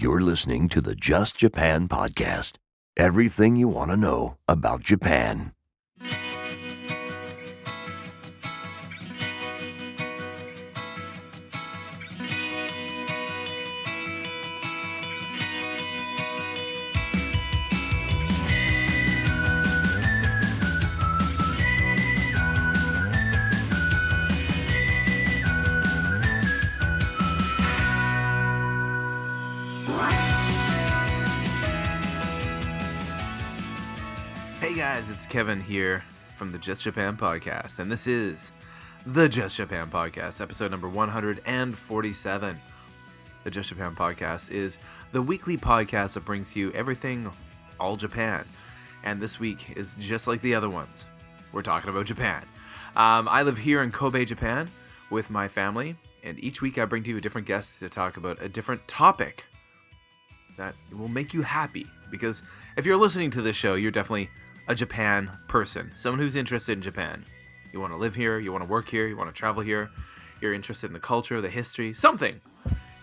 You're listening to the Just Japan podcast. Everything you want to know about Japan. Hey guys, it's Kevin here from the Just Japan podcast, and this is the Just Japan podcast, episode number 147. The Just Japan podcast is the weekly podcast that brings you everything all Japan, and this week is just like the other ones. We're talking about Japan. I live here in Kobe, Japan, with my family, and each week I bring to you a different guest to talk about a different topic that will make you happy, because if you're listening to this show, you're definitely a Japan person, someone who's interested in Japan. You want to live here, you want to work here, you want to travel here, you're interested in the culture, the history, something.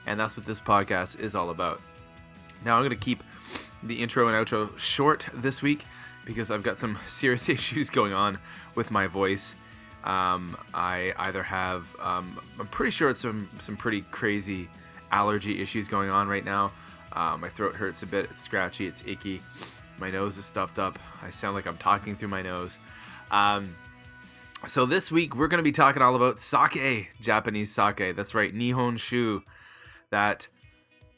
And that's what this podcast is all about. Now I'm going to keep the intro and outro short this week because I've got some serious issues going on with my voice. I either have, I'm pretty sure it's some pretty crazy allergy issues going on right now. My throat hurts a bit, it's scratchy, it's icky. My nose is stuffed up. I sound like I'm talking through my nose. So this week, we're going to be talking all about sake, Japanese sake. That's right, Nihonshu, that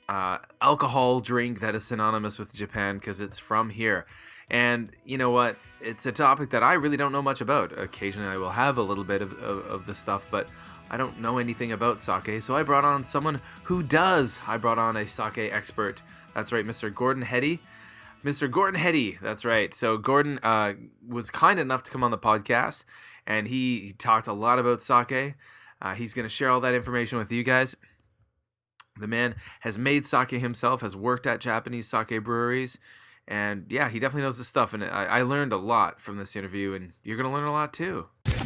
alcohol drink that is synonymous with Japan because it's from here. And you know what? It's a topic that I really don't know much about. Occasionally, I will have a little bit of the stuff, but I don't know anything about sake. So I brought on someone who does. I brought on a sake expert. That's right, Mr. Gordon Heddy. Mr. Gordon Heddy, that's right. So Gordon was kind enough to come on the podcast, and he talked a lot about sake. He's going to share all that information with you guys. The man has made sake himself, has worked at Japanese sake breweries, and yeah, he definitely knows his stuff. And I learned a lot from this interview, and you're going to learn a lot too. Of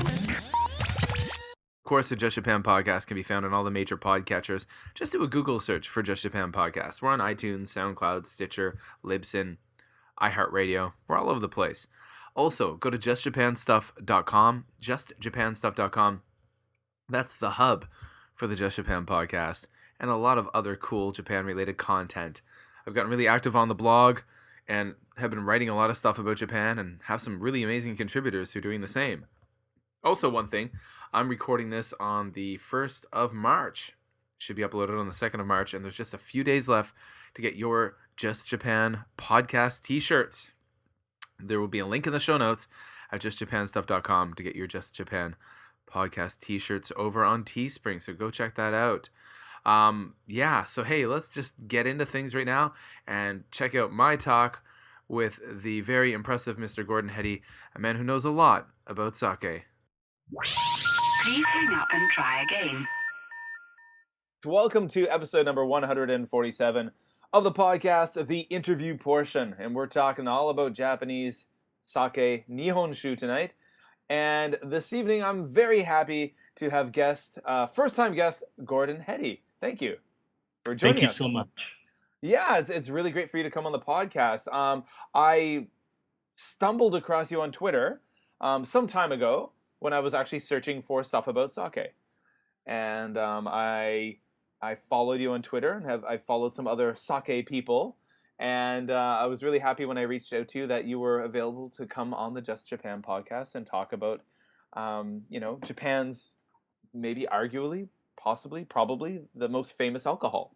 course, the Just Japan podcast can be found on all the major podcatchers. Just do a Google search for Just Japan podcast. We're on iTunes, SoundCloud, Stitcher, Libsyn, iHeartRadio. We're all over the place. Also, go to justjapanstuff.com, justjapanstuff.com. That's the hub for the Just Japan podcast and a lot of other cool Japan-related content. I've gotten really active on the blog and have been writing a lot of stuff about Japan and have some really amazing contributors who are doing the same. Also, one thing, I'm recording this on the 1st of March. Should be uploaded on the 2nd of March, and there's just a few days left to get your Just Japan podcast t-shirts. There will be a link in the show notes at justjapanstuff.com to get your Just Japan podcast t-shirts over on Teespring, so go check that out. So hey, let's just get into things right now and check out my talk with the very impressive Mr. Gordon Heddy, a man who knows a lot about sake. Please hang up and try again. Welcome to episode number 147 of the podcast, the interview portion. And we're talking all about Japanese sake Nihonshu tonight. And this evening, I'm very happy to have first-time guest, Gordon Heddy. Thank you for joining us. Thank you so much. Yeah, it's really great for you to come on the podcast. I stumbled across you on Twitter some time ago when I was actually searching for stuff about sake. And I followed you on Twitter and I followed some other sake people. And I was really happy when I reached out to you that you were available to come on the Just Japan podcast and talk about, Japan's maybe arguably, possibly, probably the most famous alcohol.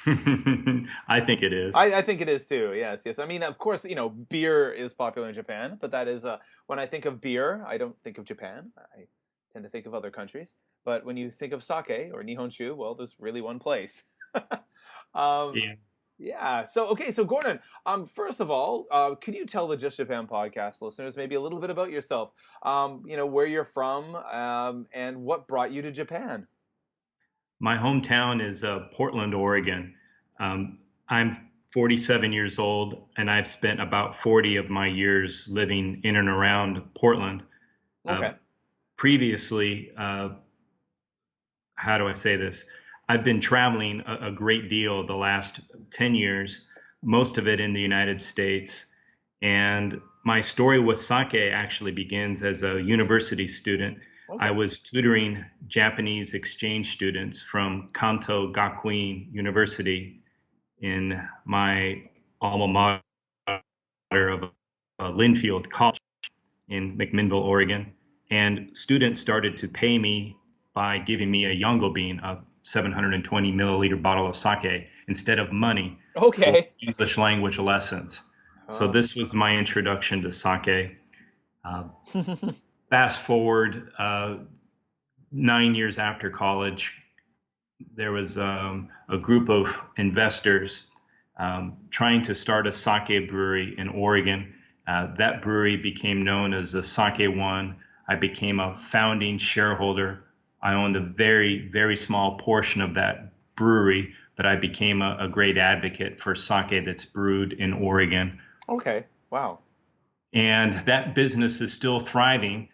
I think it is. I think it is too. Yes. I mean, of course, beer is popular in Japan, but that is when I think of beer, I don't think of Japan. I tend to think of other countries. But when you think of sake or Nihonshu, well, there's really one place. Yeah. Yeah. So Gordon, first of all, could you tell the Just Japan podcast listeners maybe a little bit about yourself? Where you're from, and what brought you to Japan? My hometown is Portland, Oregon. I'm 47 years old, and I've spent about 40 of my years living in and around Portland. Okay. Previously, how do I say this? I've been traveling a great deal the last 10 years, most of it in the United States. And my story with sake actually begins as a university student. I Okay. was tutoring Japanese exchange students from Kanto Gakuin University in my alma mater of Linfield College in McMinnville, Oregon. And students started to pay me by giving me a Yongo bean, a 720 milliliter bottle of sake, instead of money for Okay. English language lessons. So Oh. this was my introduction to sake. Uh, Fast forward 9 years after college, there was a group of investors trying to start a sake brewery in Oregon. That brewery became known as the Sake One. I became a founding shareholder. I owned a very, very small portion of that brewery, but I became a great advocate for sake that's brewed in Oregon. Okay. Wow. And that business is still thriving.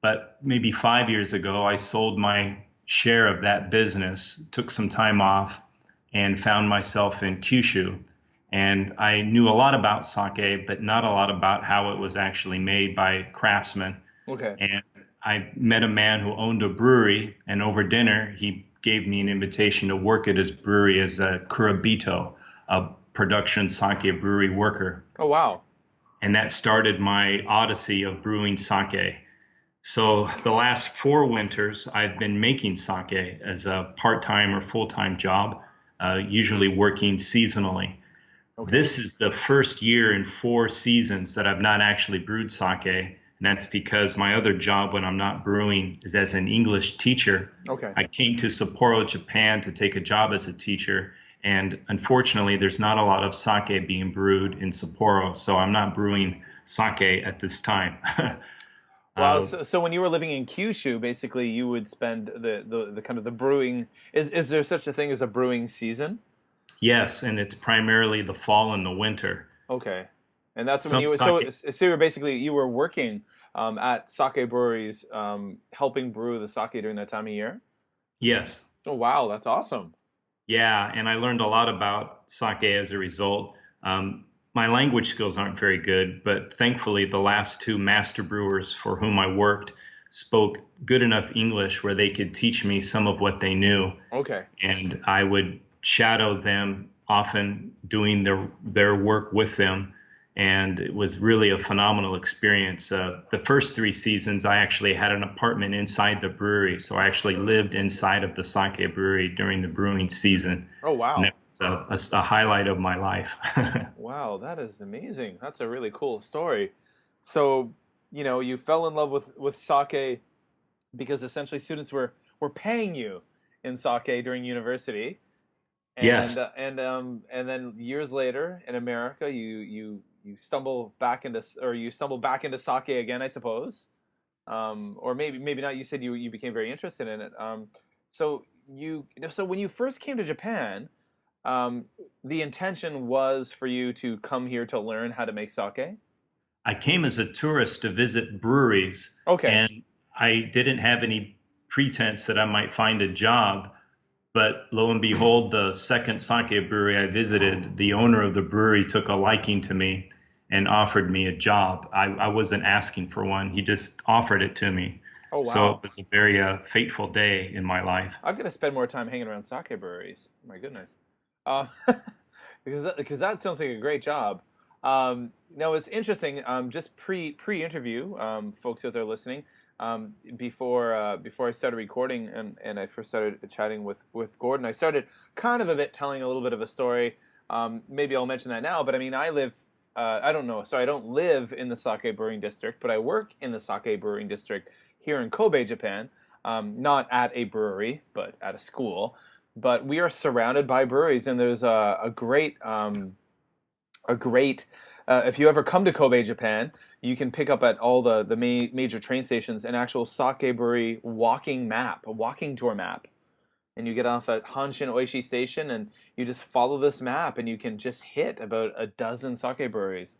But maybe 5 years ago, I sold my share of that business, took some time off, and found myself in Kyushu. And I knew a lot about sake, but not a lot about how it was actually made by craftsmen. Okay. And I met a man who owned a brewery, and over dinner, he gave me an invitation to work at his brewery as a kurabito, a production sake brewery worker. Oh, wow. And that started my odyssey of brewing sake. So the last 4 winters, I've been making sake as a part-time or full-time job, usually working seasonally. Okay. This is the first year in 4 seasons that I've not actually brewed sake, and that's because my other job when I'm not brewing is as an English teacher. Okay. I came to Sapporo, Japan to take a job as a teacher, and unfortunately, there's not a lot of sake being brewed in Sapporo, so I'm not brewing sake at this time. Wow. Uh, So when you were living in Kyushu, basically you would spend the kind of the brewing. Is there such a thing as a brewing season? yes, and it's primarily the fall and the winter. Okay. And that's when Some you so sake, so you're basically you were working at sake breweries, helping brew the sake during that time of year. yes. Oh, wow, that's awesome. Yeah, and I learned a lot about sake as a result. My language skills aren't very good, but thankfully, the last 2 master brewers for whom I worked spoke good enough English where they could teach me some of what they knew. Okay. And I would shadow them, often doing their work with them. And it was really a phenomenal experience. The first 3 seasons, I actually had an apartment inside the brewery. So I actually lived inside of the sake brewery during the brewing season. Oh, And wow. that was a highlight of my life. Wow, that is amazing. That's a really cool story. So, you fell in love with sake because essentially students were paying you in sake during university, and Yes. and then years later in America, you stumble back into you stumble back into sake again, I suppose. Or maybe not. You said you became very interested in it. So when you first came to Japan, um, the intention was for you to come here to learn how to make sake. I came as a tourist to visit breweries, Okay. and I didn't have any pretense that I might find a job. But lo and behold, the second sake brewery I visited, the owner of the brewery took a liking to me and offered me a job. I wasn't asking for one, he just offered it to me. Oh, So it wow. was a very fateful day in my life. I've got to spend more time hanging around sake breweries. My goodness. Uh, because that sounds like a great job. No, it's interesting. Just pre interview, folks out there listening, before I started recording and I first started chatting with Gordon, I started kind of a bit telling a little bit of a story. Maybe I'll mention that now, but I mean, I live. I don't know. So I don't live in the sake brewing district, but I work in the sake brewing district here in Kobe, Japan. Not at a brewery, but at a school. But we are surrounded by breweries, and there's a great. If you ever come to Kobe, Japan, you can pick up at all the major train stations an actual sake brewery walking map, a walking tour map, and you get off at Hanshin Oishi Station, and you just follow this map, and you can just hit about a dozen sake breweries.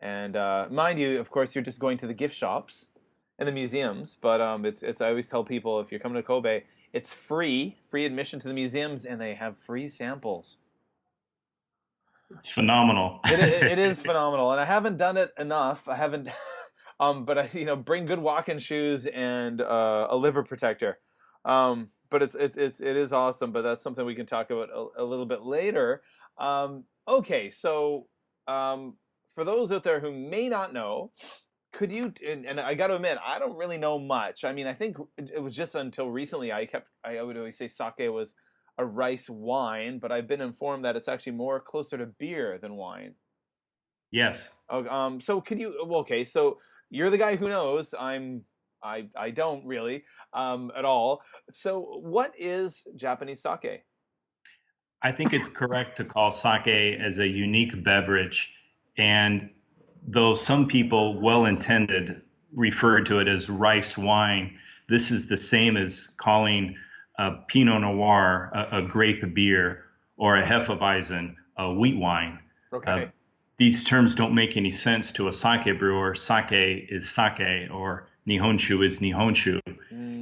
And mind you, of course, you're just going to the gift shops and the museums. But it's I always tell people if you're coming to Kobe, It's free admission to the museums, and they have free samples. It's phenomenal. It is phenomenal, and I haven't done it enough. I haven't, but I bring good walking shoes and a liver protector. But it is awesome. But that's something we can talk about a little bit later. Okay, so for those out there who may not know, could you? And I got to admit, I don't really know much. I mean, I think it was just until recently I would always say sake was a rice wine, but I've been informed that it's actually more closer to beer than wine. Yes. Oh, so could you? Well, okay, so you're the guy who knows. I don't really at all. So what is Japanese sake? I think it's correct to call sake as a unique beverage. And though some people, well-intended, refer to it as rice wine, this is the same as calling a Pinot Noir a grape beer, or a Hefeweizen a wheat wine. Okay. These terms don't make any sense to a sake brewer. Sake is sake, or Nihonshu is Nihonshu.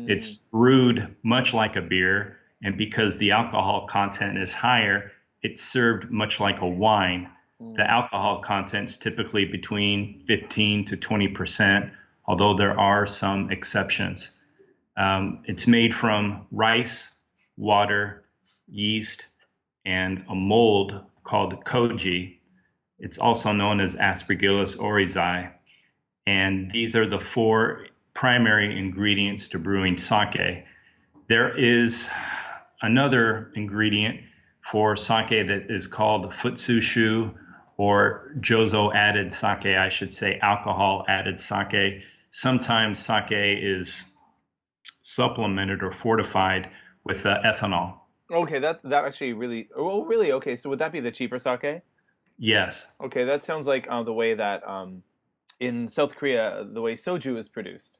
It's brewed much like a beer, and because the alcohol content is higher, it's served much like a wine. The alcohol content is typically between 15 to 20%, although there are some exceptions. It's made from rice, water, yeast, and a mold called koji. It's also known as Aspergillus oryzae. And these are the 4 primary ingredients to brewing sake. There is another ingredient for sake that is called futsushu, or jozo added sake, I should say, alcohol added sake. Sometimes sake is supplemented or fortified with ethanol. Okay, that actually really. Oh, really? Okay, so would that be the cheaper sake? Yes. Okay, that sounds like the way that in South Korea, the way soju is produced.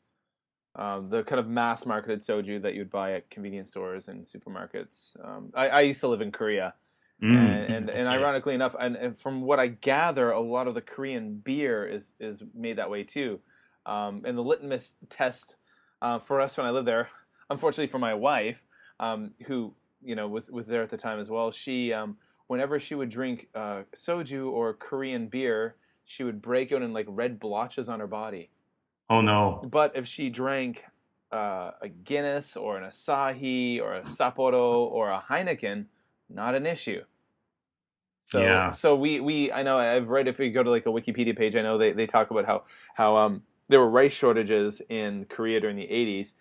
The kind of mass marketed soju that you'd buy at convenience stores and supermarkets. I used to live in Korea, and ironically enough, and from what I gather, a lot of the Korean beer is made that way too. And the litmus test for us when I lived there, unfortunately for my wife, who was there at the time as well, she whenever she would drink soju or Korean beer, she would break out in like red blotches on her body. Oh no. But if she drank a Guinness or an Asahi or a Sapporo or a Heineken, not an issue. So Yeah. so we I know I've read, if you go to like a Wikipedia page, I know they talk about how there were rice shortages in Korea during the 80s.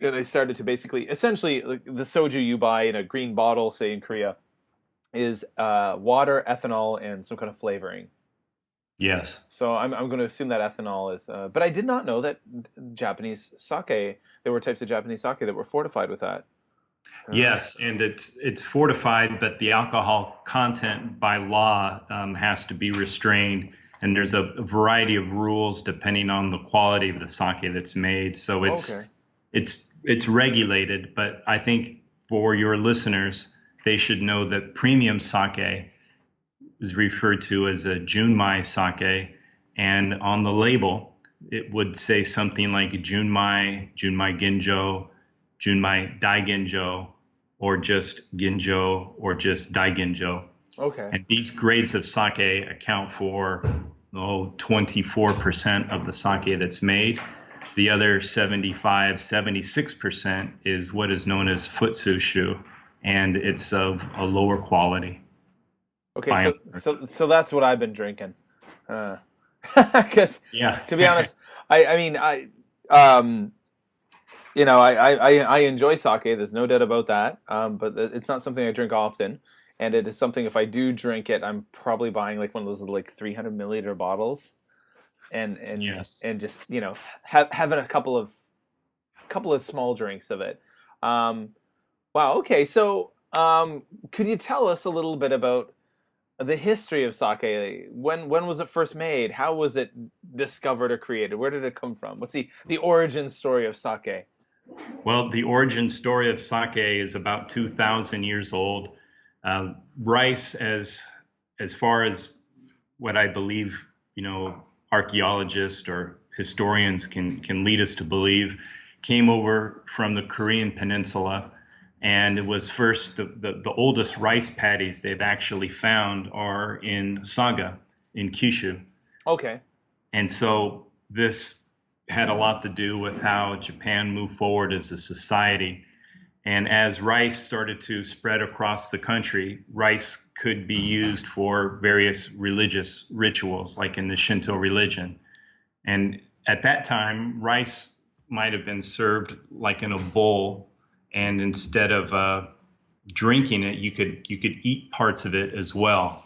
And they started to essentially like the soju you buy in a green bottle, say in Korea, is water, ethanol, and some kind of flavoring. Yes. So I'm going to assume that ethanol is, but I did not know that Japanese sake. There were types of Japanese sake that were fortified with that. Yes, and it's fortified, but the alcohol content by law has to be restrained, and there's a variety of rules depending on the quality of the sake that's made. So it's regulated, but I think for your listeners, they should know that premium sake is referred to as a Junmai sake, and on the label it would say something like Junmai, Junmai Ginjo, Junmai Daiginjo, or just Ginjo, or just Daiginjo. Okay. And these grades of sake account for 24% of the sake that's made. The other 76% is what is known as futsushu, and it's of a lower quality. Okay, so that's what I've been drinking. Because to be honest, I enjoy sake. There's no doubt about that. But it's not something I drink often, and it is something, if I do drink it, I'm probably buying like one of those like 300 milliliter bottles, and just having a couple of small drinks of it. Wow. Okay. So could you tell us a little bit about the history of sake? When was it first made? How was it discovered or created? Where did it come from? What's the origin story of sake? Well, the origin story of sake is about 2,000 years old. Rice, as far as what I believe, archaeologists or historians can lead us to believe, came over from the Korean Peninsula, and it was first the oldest rice paddies they've actually found are in Saga in Kyushu. Okay. And so this had a lot to do with how Japan moved forward as a society. And as rice started to spread across the country, rice could be used for various religious rituals, like in the Shinto religion. And at that time, rice might have been served like in a bowl, and instead of drinking it, you could eat parts of it as well.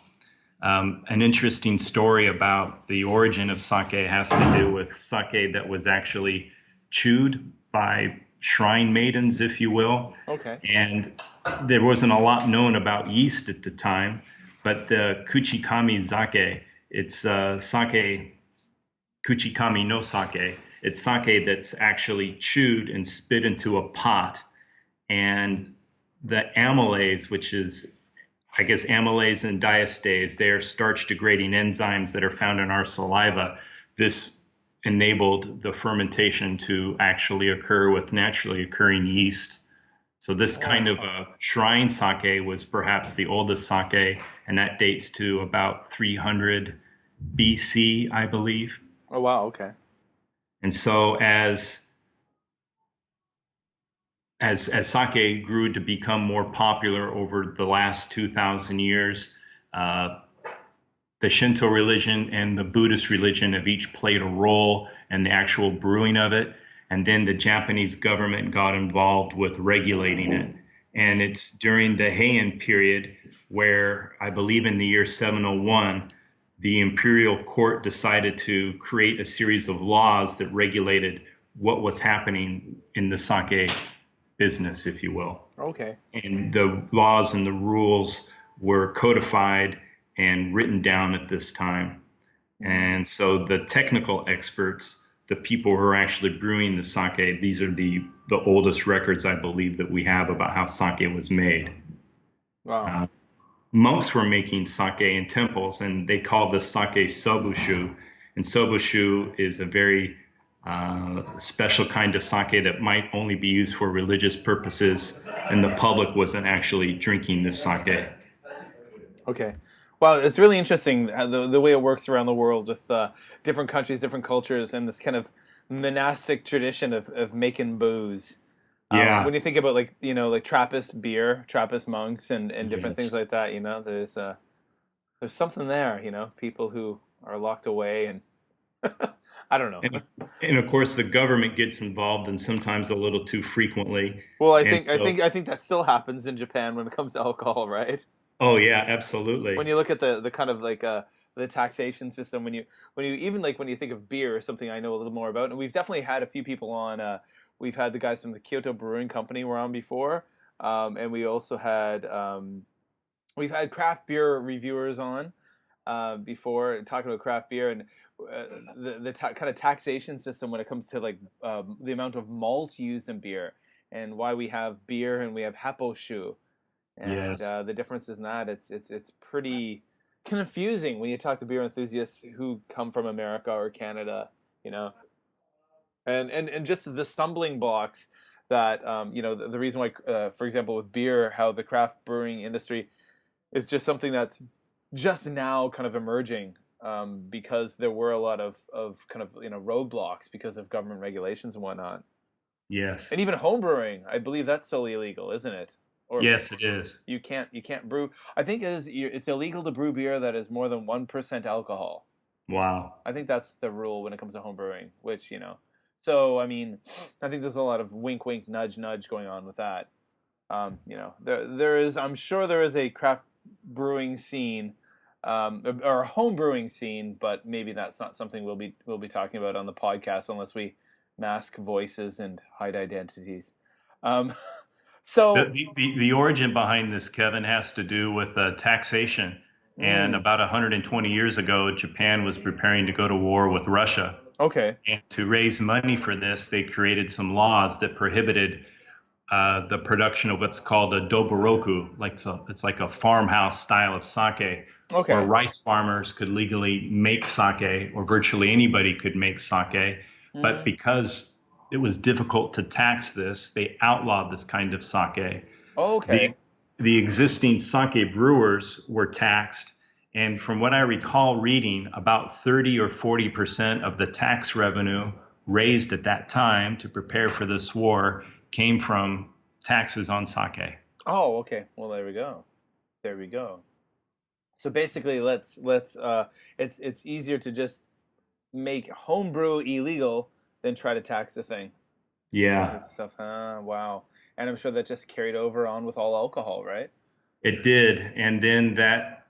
An interesting story about the origin of sake has to do with sake that was actually chewed by shrine maidens, if you will. Okay. And there wasn't a lot known about yeast at the time, but the kuchikami sake, it's sake, kuchikami no sake. It's sake that's actually chewed and spit into a pot. And the amylase, which is, I guess, amylase and diastase, they are starch degrading enzymes that are found in our saliva. This enabled the fermentation to actually occur with naturally occurring yeast. So this kind of shrine sake was perhaps the oldest sake, and that dates to about 300 BC, I believe. Oh, wow. Okay. And so as sake grew to become more popular over the last 2,000 years, the Shinto religion and the Buddhist religion have each played a role in the actual brewing of it. And then the Japanese government got involved with regulating it. And it's during the Heian period where, I believe in the year 701, the imperial court decided to create a series of laws that regulated what was happening in the sake business, if you will. Okay. And the laws and the rules were codified and written down at this time. And so the technical experts, the people who are actually brewing the sake, these are the oldest records, I believe, that we have about how sake was made. Wow. Monks were making sake in temples, and they called the sake sobushu. And sobushu is a very special kind of sake that might only be used for religious purposes, and the public wasn't actually drinking this sake. Okay. Well, it's really interesting the way it works around the world with different countries, different cultures, and this kind of monastic tradition of making booze. Yeah. When you think about like Trappist beer, Trappist monks, and different things like that, there's something there. People who are locked away, and I don't know. And of course, the government gets involved, and sometimes a little too frequently. Well, I think that still happens in Japan when it comes to alcohol, right? Oh yeah, absolutely. When you look at the kind of like the taxation system, when you even like when you think of beer, something I know a little more about, and we've definitely had a few people on. We've had the guys from the Kyoto Brewing Company were on before, and we also had we've had craft beer reviewers on before talking about craft beer and the kind of taxation system when it comes to like the amount of malt used in beer and why we have beer and we have happoshu. And Yes. the differences in that, it's pretty confusing when you talk to beer enthusiasts who come from America or Canada, and just the stumbling blocks that the reason why, for example, with beer, how the craft brewing industry is just something that's just now kind of emerging because there were a lot of kind of roadblocks because of government regulations and whatnot, Yes. and even home brewing. I believe that's still illegal, isn't it? Or Yes, it is. you can't brew. I think it's illegal to brew beer that is more than 1% alcohol. Wow. I think that's the rule when it comes to home brewing. Which so I mean, I think there's a lot of wink, wink, nudge, nudge going on with that. There is. I'm sure there is a craft brewing scene, or a home brewing scene, but maybe that's not something we'll be talking about on the podcast unless we mask voices and hide identities. So The origin behind this, Kevin, has to do with taxation. And about 120 years ago, Japan was preparing to go to war with Russia. okay, And to raise money for this, they created some laws that prohibited the production of what's called a doboroku. It's like a farmhouse style of sake, okay, where rice farmers could legally make sake, or virtually anybody could make sake. But because it was difficult to tax this, they outlawed this kind of sake. Oh, okay. The existing sake brewers were taxed, and from what I recall reading, about 30 or 40% of the tax revenue raised at that time to prepare for this war came from taxes on sake. Oh, okay. Well, there we go. There we go. So basically, it's easier to just make homebrew illegal than try to tax the thing. Yeah, Stuff. Wow. And I'm sure that just carried over on with all alcohol, right? it did. And then that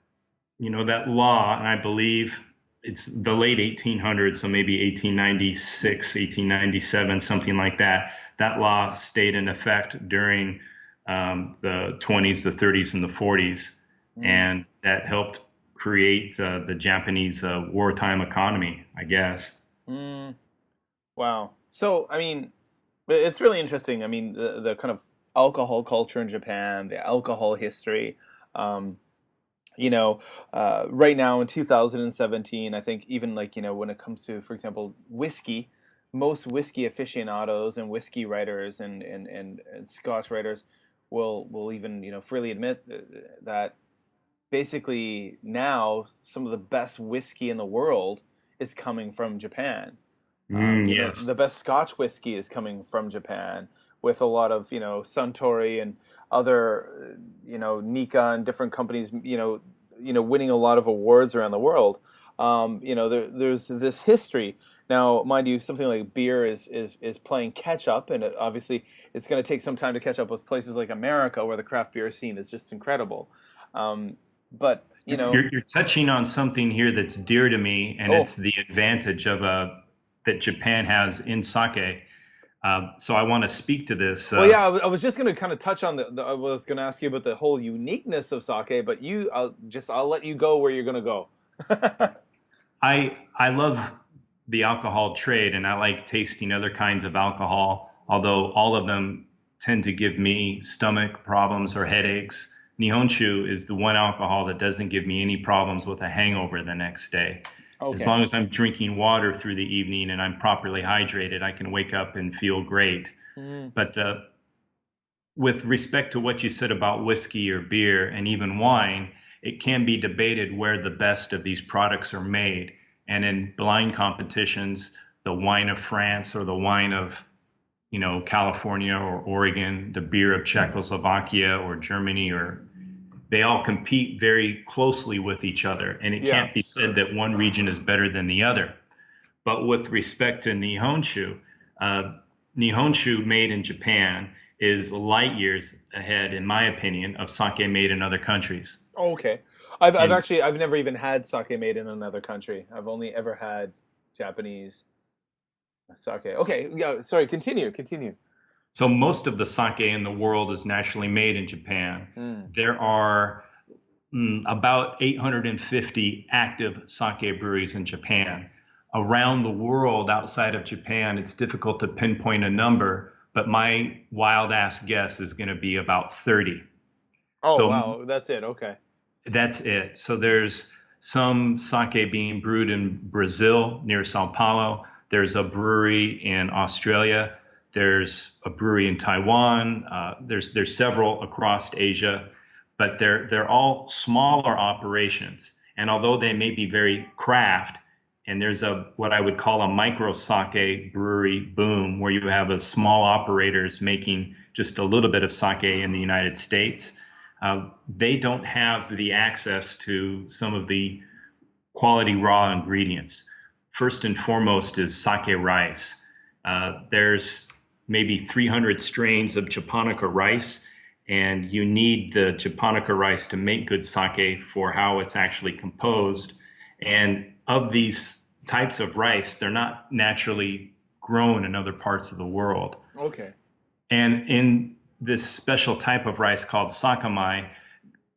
law, and I believe it's the late 1800s, so maybe 1896, 1897, something like that. That law stayed in effect during the 20s, the 30s, and the 40s, and that helped create the Japanese wartime economy, I guess. Mm. Wow. So, I mean, it's really interesting. I mean, the kind of alcohol culture in Japan, the alcohol history. Um, right now in 2017, I think even like, when it comes to, for example, whiskey, most whiskey aficionados and whiskey writers and Scotch writers will even, freely admit that basically now some of the best whiskey in the world is coming from Japan. Yes. The best Scotch whiskey is coming from Japan, with a lot of Suntory and other Nika and different companies winning a lot of awards around the world. There's this history now, mind you. Something like beer is playing catch up, and obviously it's going to take some time to catch up with places like America, where the craft beer scene is just incredible. But you're touching on something here that's dear to me, and it's the advantage of that Japan has in sake. So I want to speak to this. Well, yeah, I was just going to kind of touch on I was going to ask you about the whole uniqueness of sake, but I'll let you go where you're going to go. I love the alcohol trade, and I like tasting other kinds of alcohol, although all of them tend to give me stomach problems or headaches. Nihonshu is the one alcohol that doesn't give me any problems with a hangover the next day. Okay. As long as I'm drinking water through the evening and I'm properly hydrated, I can wake up and feel great. But with respect to what you said about whiskey or beer and even wine, it can be debated where the best of these products are made. And in blind competitions, the wine of France or the wine of California or Oregon, the beer of Czechoslovakia or Germany, they all compete very closely with each other, and it can't be said that one region is better than the other. But with respect to Nihonshu, Nihonshu made in Japan is light years ahead, in my opinion, of sake made in other countries. Oh, okay. I've never even had sake made in another country. I've only ever had Japanese sake. Okay, yeah, sorry, continue. So most of the sake in the world is naturally made in Japan. There are about 850 active sake breweries in Japan. Around the world outside of Japan, it's difficult to pinpoint a number, but my wild ass guess is going to be about 30. Oh, wow, that's it, okay. That's it. So there's some sake being brewed in Brazil near Sao Paulo. There's a brewery in Australia. There's a brewery in Taiwan. There's several across Asia, but they're all smaller operations. And although they may be very craft, and there's what I would call a micro sake brewery boom, where you have a small operators making just a little bit of sake in the United States, they don't have the access to some of the quality raw ingredients. First and foremost is sake rice. There's maybe 300 strains of Japonica rice, and you need the Japonica rice to make good sake for how it's actually composed. And of these types of rice, they're not naturally grown in other parts of the world. Okay. And in this special type of rice called sakamai,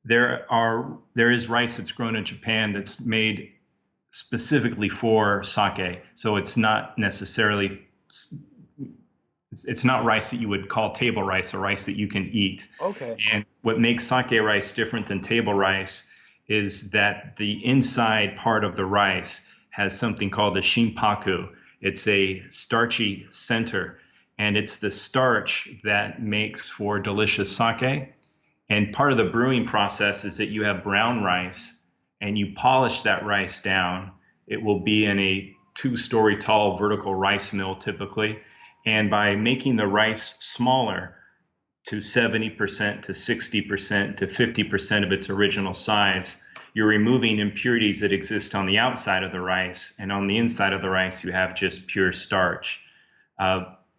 there is rice that's grown in Japan that's made specifically for sake. So it's not necessarily, it's not rice that you would call table rice or rice that you can eat. Okay. And what makes sake rice different than table rice is that the inside part of the rice has something called a shinpaku. It's a starchy center, and it's the starch that makes for delicious sake. And part of the brewing process is that you have brown rice and you polish that rice down. It will be in a 2-story tall vertical rice mill typically. And by making the rice smaller to 70% to 60% to 50% of its original size, you're removing impurities that exist on the outside of the rice. And on the inside of the rice, you have just pure starch.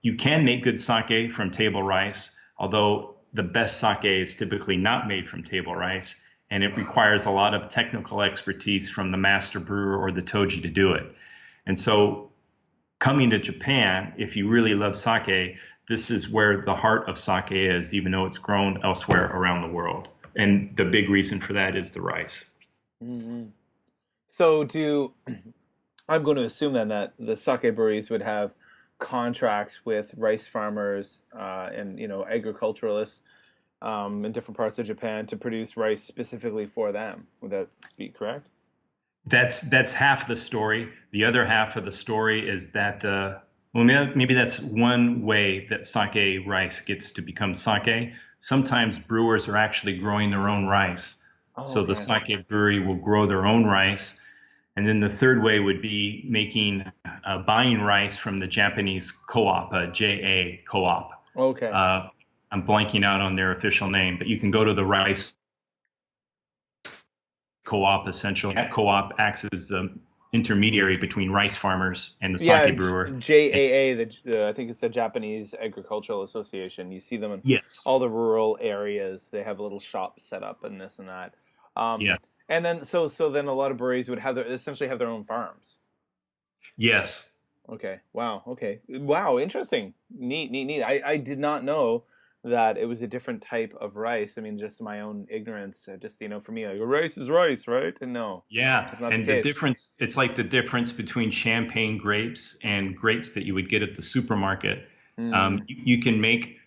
You can make good sake from table rice, although the best sake is typically not made from table rice, and it requires a lot of technical expertise from the master brewer or the toji to do it. And so coming to Japan, if you really love sake, this is where the heart of sake is, even though it's grown elsewhere around the world. And the big reason for that is the rice. Mm-hmm. So I'm going to assume then that the sake breweries would have contracts with rice farmers and agriculturalists in different parts of Japan to produce rice specifically for them. Would that be correct? That's half the story. The other half of the story is that maybe that's one way that sake rice gets to become sake. Sometimes brewers are actually growing their own rice. So the sake brewery will grow their own rice. And then the third way would be buying rice from the Japanese co-op, JA co-op. Okay. I'm blanking out on their official name, but you can go to the rice co-op essentially. That co-op acts as the intermediary between rice farmers and the sake brewer. JAA, I think it's the Japanese Agricultural Association. You see them in all the rural areas. They have little shops set up and this and that. Yes. And then so then a lot of breweries would essentially have their own farms. Yes. Okay. Wow. Okay. Wow. Interesting. Neat. I did not know that it was a different type of rice. I mean, just my own ignorance. Just for me, like rice is rice, right? And no. Yeah. And the difference, it's like the difference between champagne grapes and grapes that you would get at the supermarket. You can make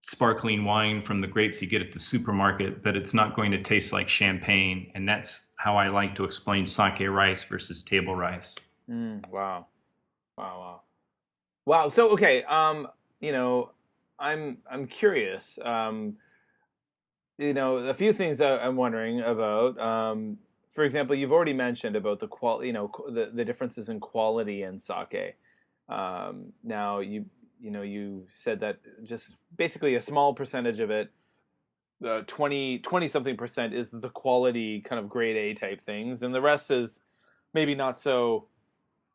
sparkling wine from the grapes you get at the supermarket, but it's not going to taste like champagne. And that's how I like to explain sake rice versus table rice. Wow. So, okay. I'm curious. A few things I'm wondering about. For example, you've already mentioned about the quality, the differences in quality in sake. Now you said that just basically a small percentage of it, 20 something percent is the quality kind of grade A type things, and the rest is maybe not so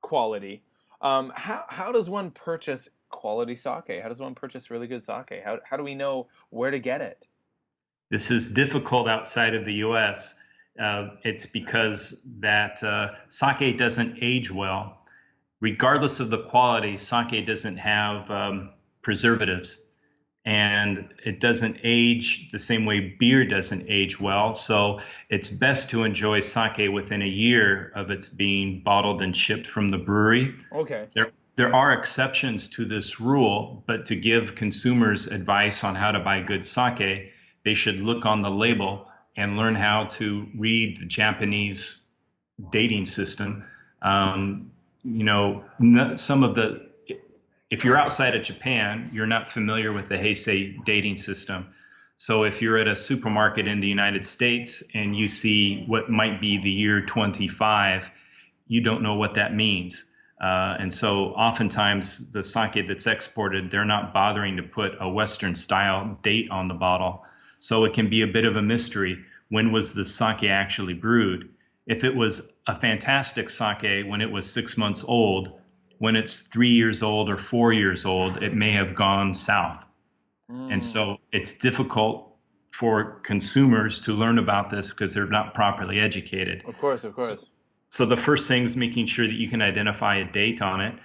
quality. How does one purchase quality sake? How does one purchase really good sake? How do we know where to get it? This is difficult outside of the U.S. It's because that sake doesn't age well. Regardless of the quality, sake doesn't have preservatives, and it doesn't age the same way beer doesn't age well. So it's best to enjoy sake within a year of its being bottled and shipped from the brewery. Okay. There are exceptions to this rule, but to give consumers advice on how to buy good sake, they should look on the label and learn how to read the Japanese dating system. If you're outside of Japan, you're not familiar with the Heisei dating system. So if you're at a supermarket in the United States and you see what might be the year 25, you don't know what that means. And so oftentimes the sake that's exported, they're not bothering to put a Western style date on the bottle. So it can be a bit of a mystery. When was the sake actually brewed? If it was a fantastic sake when it was 6 months old, when it's 3 years old or 4 years old, it may have gone south. And so it's difficult for consumers to learn about this because they're not properly educated. Of course. So the first thing is making sure that you can identify a date on it.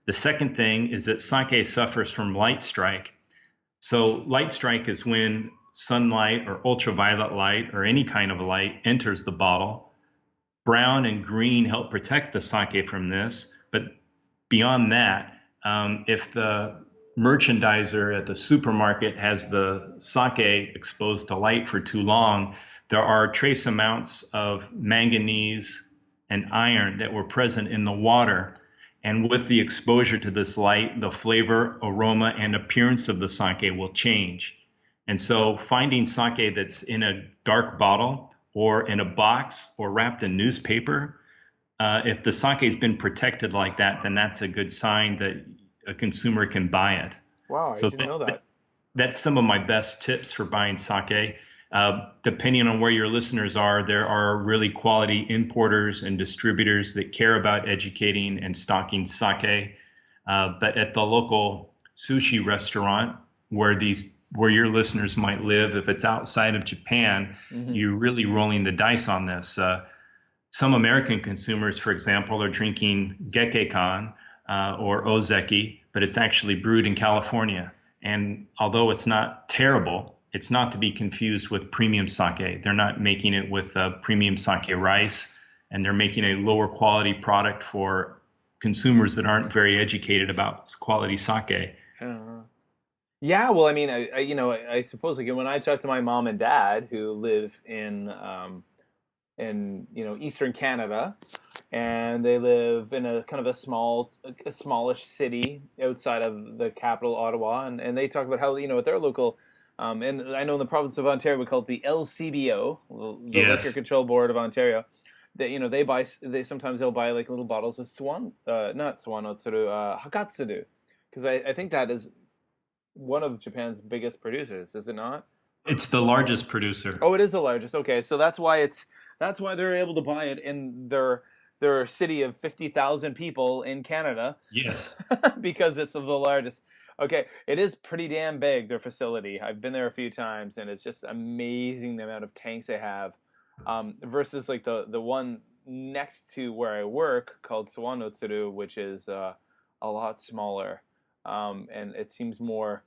The second thing is that sake suffers from light strike. So light strike is when sunlight or ultraviolet light or any kind of light enters the bottle. Brown and green help protect the sake from this. But beyond that, if the merchandiser at the supermarket has the sake exposed to light for too long, there are trace amounts of manganese and iron that were present in the water. And with the exposure to this light, the flavor, aroma, and appearance of the sake will change. And so finding sake that's in a dark bottle or in a box or wrapped in newspaper, if the sake has been protected like that, then that's a good sign that a consumer can buy it. Wow, I So didn't know that. that's some of my best tips for buying sake. Depending on where your listeners are, there are really quality importers and distributors that care about educating and stocking sake. But at the local sushi restaurant where your listeners might live, if it's outside of Japan, you're really rolling the dice on this. Some American consumers, for example, are drinking Gekkeikan or Ozeki, but it's actually brewed in California. And although it's not terrible, it's not to be confused with premium sake. They're not making it with premium sake rice, and they're making a lower quality product for consumers that aren't very educated about quality sake. Yeah, well, I mean, I suppose like when I talk to my mom and dad who live in Eastern Canada, and they live in a kind of a smallish city outside of the capital, Ottawa, and they talk about how at their local, and I know in the province of Ontario we call it the LCBO, the Yes. Liquor Control Board of Ontario. That sometimes they'll buy like little bottles of not Swan Otsuru, Hakatsuru, because I think that is one of Japan's biggest producers, is it not? It's the largest producer. Oh, it is the largest. Okay, so that's why they're able to buy it in their city of 50,000 people in Canada. Yes. Because it's the largest. Okay, it is pretty damn big, their facility. I've been there a few times, and it's just amazing the amount of tanks they have. Versus like the one next to where I work called Sawanotsuru, which is a lot smaller, and it seems more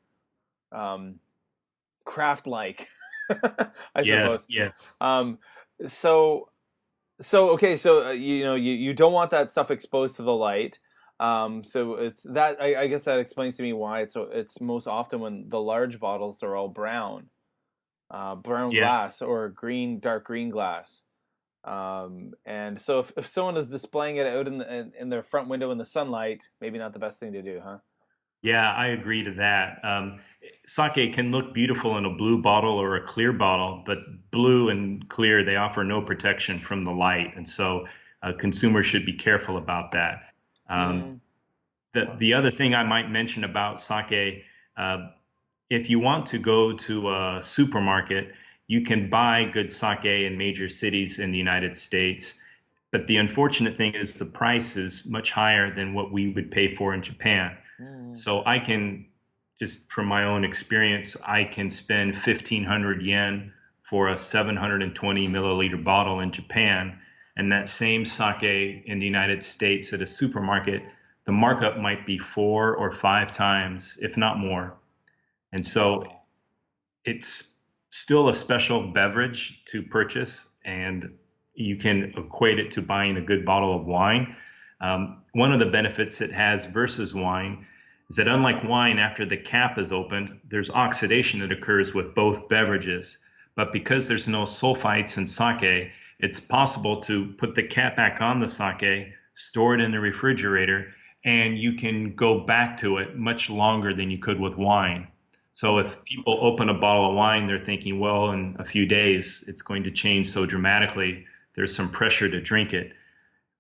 craft-like, I suppose. Yes. So okay, so you don't want that stuff exposed to the light. So it's that I guess that explains to me why it's most often when the large bottles are all brown, Yes. glass or dark green glass. And so if someone is displaying it out in their front window in the sunlight, maybe not the best thing to do, huh? Yeah, I agree to that. Sake can look beautiful in a blue bottle or a clear bottle, but blue and clear, they offer no protection from the light. And so consumers should be careful about that. The other thing I might mention about sake, if you want to go to a supermarket, you can buy good sake in major cities in the United States. But the unfortunate thing is the price is much higher than what we would pay for in Japan. So I can, just from my own experience, I can spend 1,500 yen for a 720 milliliter bottle in Japan. And that same sake in the United States at a supermarket, the markup might be 4 or 5 times, if not more. And so it's still a special beverage to purchase, and you can equate it to buying a good bottle of wine. One of the benefits it has versus wine is that unlike wine, after the cap is opened, there's oxidation that occurs with both beverages. But because there's no sulfites in sake, it's possible to put the cap back on the sake, store it in the refrigerator, and you can go back to it much longer than you could with wine. So if people open a bottle of wine, they're thinking, well, in a few days, it's going to change so dramatically. There's some pressure to drink it.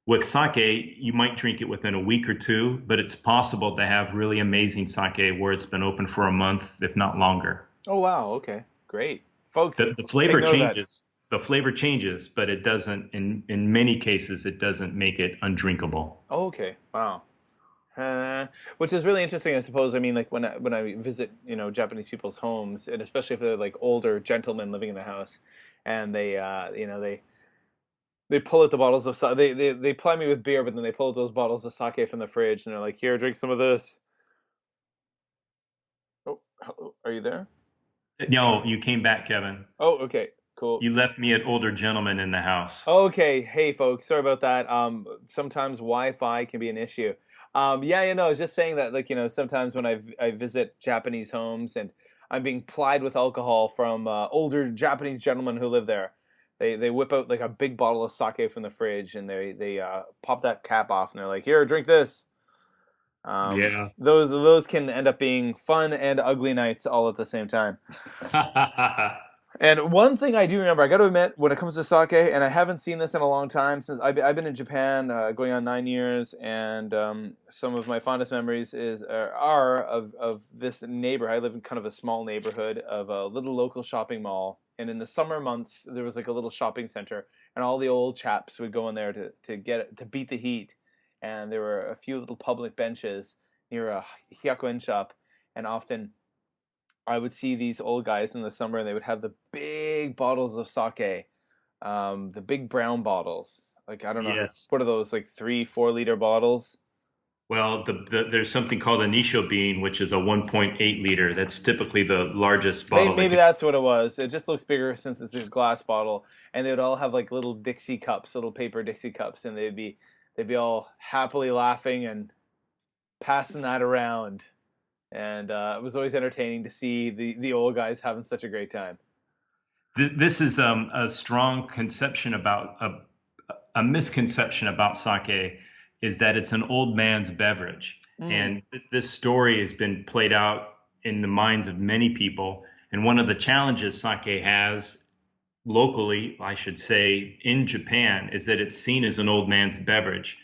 With sake, you might drink it within a week or two, but it's possible to have really amazing sake where it's been open for a month, if not longer. Oh, wow. Okay, great. Folks, The flavor take note of that. changes. The flavor changes, but it doesn't, in many cases, it doesn't make it undrinkable. Oh, okay. Wow. Which is really interesting, I suppose. I mean, like when I visit, Japanese people's homes, and especially if they're like older gentlemen living in the house, and they pull out the bottles of sake. They ply me with beer, but then they pull out those bottles of sake from the fridge, and they're like, "Here, drink some of this." Oh, hello, are you there? No, you came back, Kevin. Oh, okay, cool. You left me an older gentleman in the house. Okay, hey folks, sorry about that. Sometimes Wi-Fi can be an issue. I was just saying that, like, sometimes when I visit Japanese homes and I'm being plied with alcohol from older Japanese gentlemen who live there, they whip out like a big bottle of sake from the fridge, and they pop that cap off, and they're like, "Here, drink this." Yeah. Those can end up being fun and ugly nights all at the same time. And one thing I do remember, I got to admit, when it comes to sake, and I haven't seen this in a long time since I've been in Japan, going on 9 years, and some of my fondest memories are of this neighborhood. I live in kind of a small neighborhood of a little local shopping mall, and in the summer months there was like a little shopping center, and all the old chaps would go in there to beat the heat, and there were a few little public benches near a hyakuen shop, and often I would see these old guys in the summer, and they would have the big bottles of sake, the big brown bottles. Like, I don't know, Yes. what are those, like 3-4 liter bottles? Well, there's something called a Nisho bean, which is a 1.8 liter. That's typically the largest bottle. Maybe that's what it was. It just looks bigger since it's a glass bottle, and they would all have like little Dixie cups, little paper Dixie cups, and they'd be all happily laughing and passing that around. And it was always entertaining to see the old guys having such a great time. This is a strong conception about a misconception about sake is that it's an old man's beverage. And this story has been played out in the minds of many people. And one of the challenges sake has locally, I should say, in Japan, is that it's seen as an old man's beverage.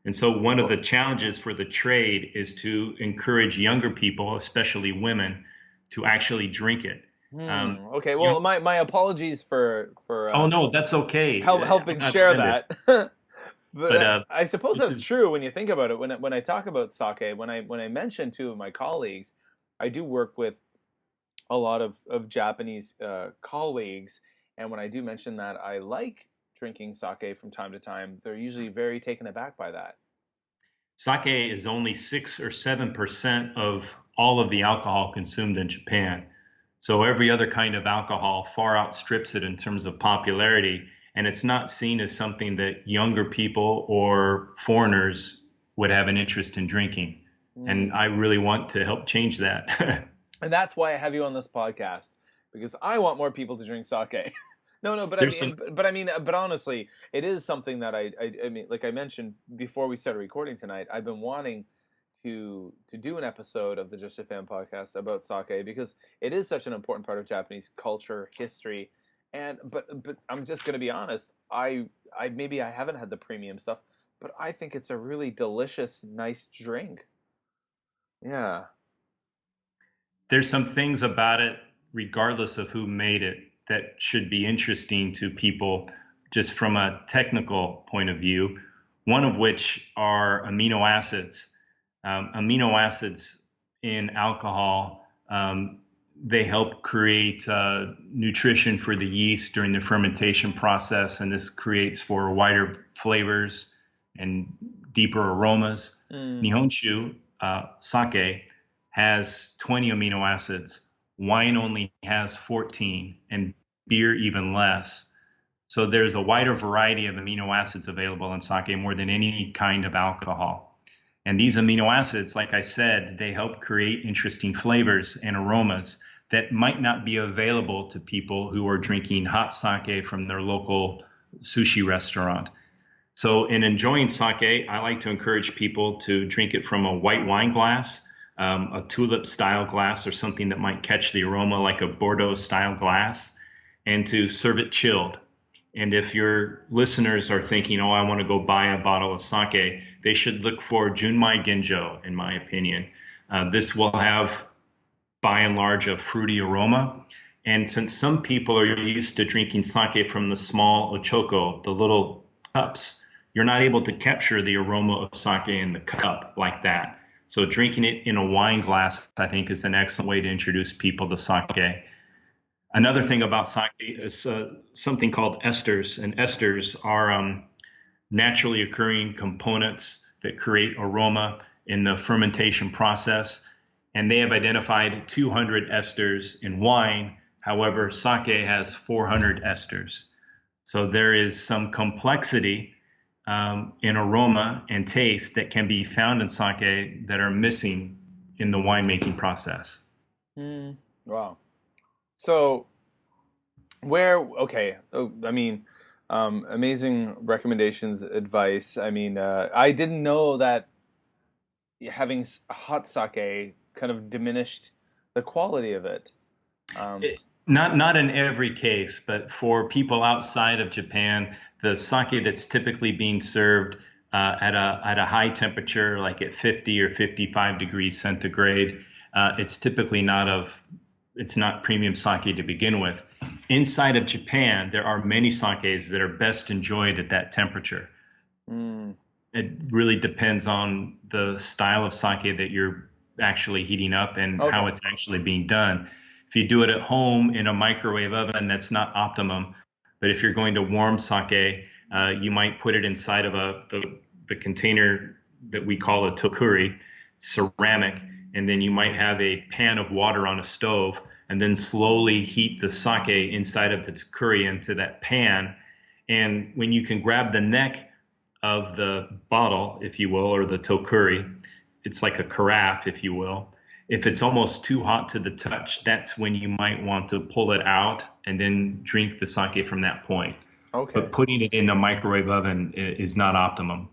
And so one of the challenges for the trade is to encourage younger people, especially women, to actually drink it. Okay, well, my apologies for Oh no, that's okay. helping I'm not share offended. that. But But I suppose this that's is true when you think about it. When I talk about sake, when I mention two of my colleagues, I do work with a lot of Japanese colleagues, and when I do mention that I like drinking sake from time to time, they're usually very taken aback by that. sake is only 6 or 7% of all of the alcohol consumed in Japan. So every other kind of alcohol far outstrips it in terms of popularity, and it's not seen as something that younger people or foreigners would have an interest in drinking. And I really want to help change that. And that's why I have you on this podcast, because I want more people to drink sake. No, but There's but honestly, it is something that I mean, like I mentioned before we started recording tonight, I've been wanting to do an episode of the Just Japan podcast about sake, because it is such an important part of Japanese culture, history, and but I'm just gonna be honest, I maybe I haven't had the premium stuff, but I think it's a really delicious, nice drink. Yeah. there's some things about it, regardless of who made it, that should be interesting to people just from a technical point of view. One of which are amino acids. Amino acids in alcohol, they help create nutrition for the yeast during the fermentation process, and this creates for wider flavors and deeper aromas. Nihonshu, sake, has 20 amino acids. Wine only has 14, and beer even less. So there's a wider variety of amino acids available in sake, more than any kind of alcohol. And these amino acids, like I said, they help create interesting flavors and aromas that might not be available to people who are drinking hot sake from their local sushi restaurant. So in enjoying sake, I like to encourage people to drink it from a white wine glass, a tulip style glass, or something that might catch the aroma like a Bordeaux style glass, and to serve it chilled. And if your listeners are thinking, oh, I want to go buy a bottle of sake, they should look for Junmai Ginjo, in my opinion. This will have, by and large, a fruity aroma. And since some people are used to drinking sake from the small ochoko, the little cups, you're not able to capture the aroma of sake in the cup like that. So drinking it in a wine glass, I think, is an excellent way to introduce people to sake. Another thing about sake is something called esters, and esters are naturally occurring components that create aroma in the fermentation process, and they have identified 200 esters in wine. However, sake has 400 esters. So there is some complexity in aroma and taste that can be found in sake that are missing in the winemaking process. Wow. So, okay, I mean, amazing recommendations, advice. I mean, I didn't know that having hot sake kind of diminished the quality of it. Not in every case, but for people outside of Japan, the sake that's typically being served at a high temperature, like at 50 or 55 degrees centigrade, it's not premium sake to begin with. Inside of Japan, there are many sakes that are best enjoyed at that temperature. It really depends on the style of sake that you're actually heating up and how it's actually being done. If you do it at home in a microwave oven, that's not optimum. But if you're going to warm sake, you might put it inside of the container that we call a tokuri, ceramic, and then you might have a pan of water on a stove, and then slowly heat the sake inside of the tokuri into that pan. And when you can grab the neck of the bottle, if you will, or the tokuri, it's like a carafe, if you will. If it's almost too hot to the touch, that's when you might want to pull it out and then drink the sake from that point. Okay. But putting it in a microwave oven is not optimum.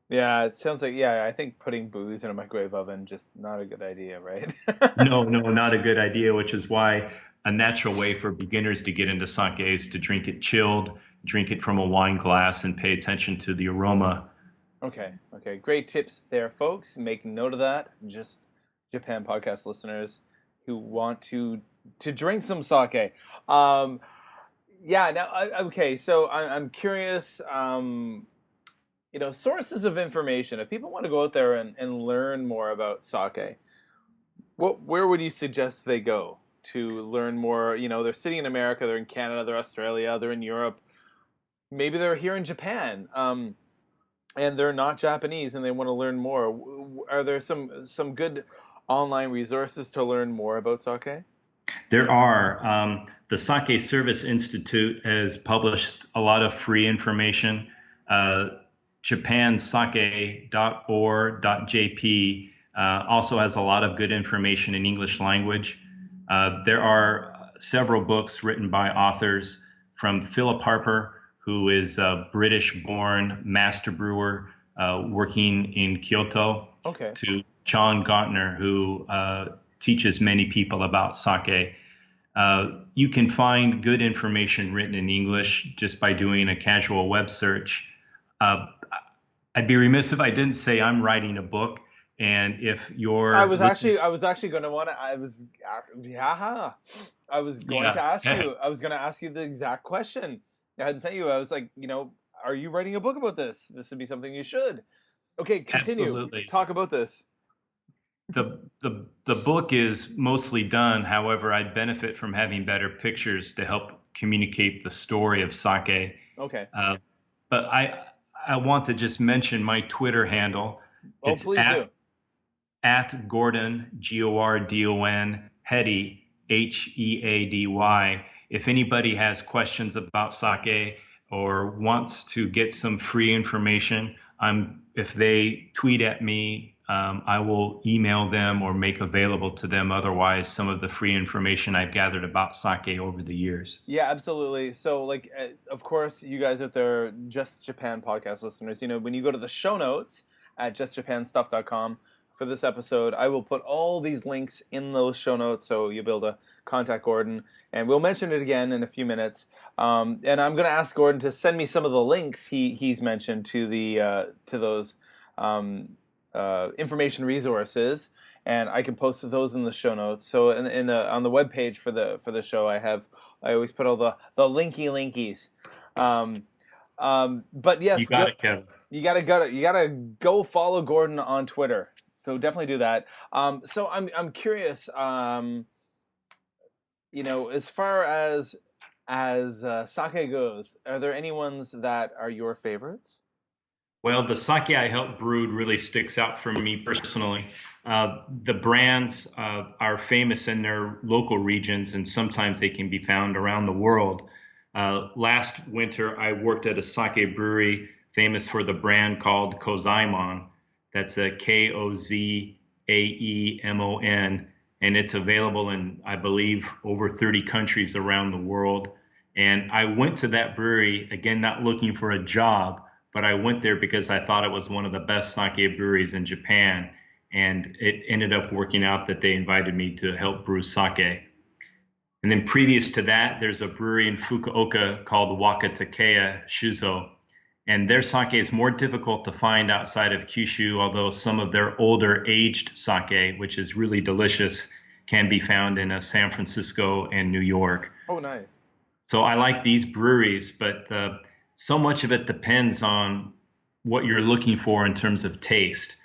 Yeah, it sounds like, I think putting booze in a microwave oven, just not a good idea, right? No, not a good idea, which is why a natural way for beginners to get into sake is to drink it chilled, drink it from a wine glass, and pay attention to the aroma. Okay. Great tips there, folks. Make note of that. Just Japan podcast listeners who want to drink some sake. Okay. So I'm curious. Sources of information. If people want to go out there and learn more about sake, where would you suggest they go to learn more? They're sitting in America, they're in Canada, they're Australia, they're in Europe. Maybe they're here in Japan, and they're not Japanese, and they want to learn more. Are there some good online resources to learn more about sake? There are. The Sake Service Institute has published a lot of free information. japansake.or.jp also has a lot of good information in English language. There are several books written by authors, from Philip Harper, who is a British-born master brewer working in Kyoto, to John Gartner, who teaches many people about sake. You can find good information written in English just by doing a casual web search. I'd be remiss if I didn't say I'm writing a book, and if you're I was actually going to want to. I was going to ask you. I was going to ask you the exact question. I hadn't sent you. I was like, are you writing a book about this? This would be something you should. Okay, continue. Absolutely. Talk about this. The book is mostly done. However, I'd benefit from having better pictures to help communicate the story of sake. Okay. But I want to just mention my Twitter handle. It's please do. At Gordon, Gordon, Heady, Heady. If anybody has questions about sake or wants to get some free information, if they tweet at me, I will email them or make available to them otherwise some of the free information I've gathered about sake over the years. Yeah, absolutely. So, of course, you guys out there, Just Japan podcast listeners, when you go to the show notes at justjapanstuff.com for this episode, I will put all these links in those show notes, so you'll be able to contact Gordon, and we'll mention it again in a few minutes. And I'm going to ask Gordon to send me some of the links he's mentioned to those information resources, and I can post those in the show notes. So on the webpage for the show, I always put all the linkies. But yes, you got it, Kevin. You gotta go follow Gordon on Twitter. So definitely do that. So I'm curious. As far as sake goes, are there any ones that are your favorites? Well, the sake I helped brewed really sticks out for me personally. The brands are famous in their local regions, and sometimes they can be found around the world. Last winter, I worked at a sake brewery famous for the brand called Kozaemon. That's a Kozaemon, and it's available in, I believe, over 30 countries around the world. And I went to that brewery, again, not looking for a job, but I went there because I thought it was one of the best sake breweries in Japan. and it ended up working out that they invited me to help brew sake. And then previous to that, there's a brewery in Fukuoka called Wakatakeya Shuzo. And their sake is more difficult to find outside of Kyushu, although some of their older aged sake, which is really delicious, can be found in San Francisco and New York. Oh, nice. So I like these breweries, but so much of it depends on what you're looking for in terms of taste.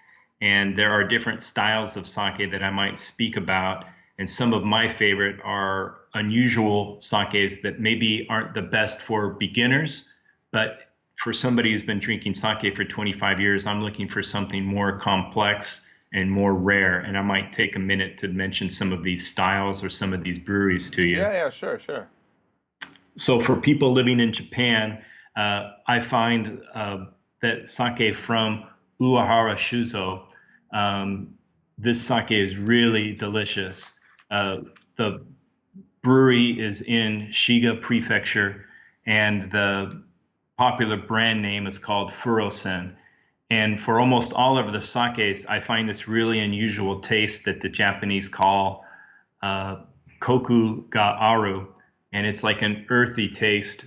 And there are different styles of sake that I might speak about. And some of my favorite are unusual sakes that maybe aren't the best for beginners, but for somebody who's been drinking sake for 25 years, I'm looking for something more complex and more rare. And I might take a minute to mention some of these styles or some of these breweries to you. Yeah, sure. So for people living in Japan, I find that sake from Uehara Shuzo, this sake is really delicious. The brewery is in Shiga Prefecture, and the popular brand name is called Furosen. And for almost all of the sakes, I find this really unusual taste that the Japanese call koku ga aru, and it's like an earthy taste.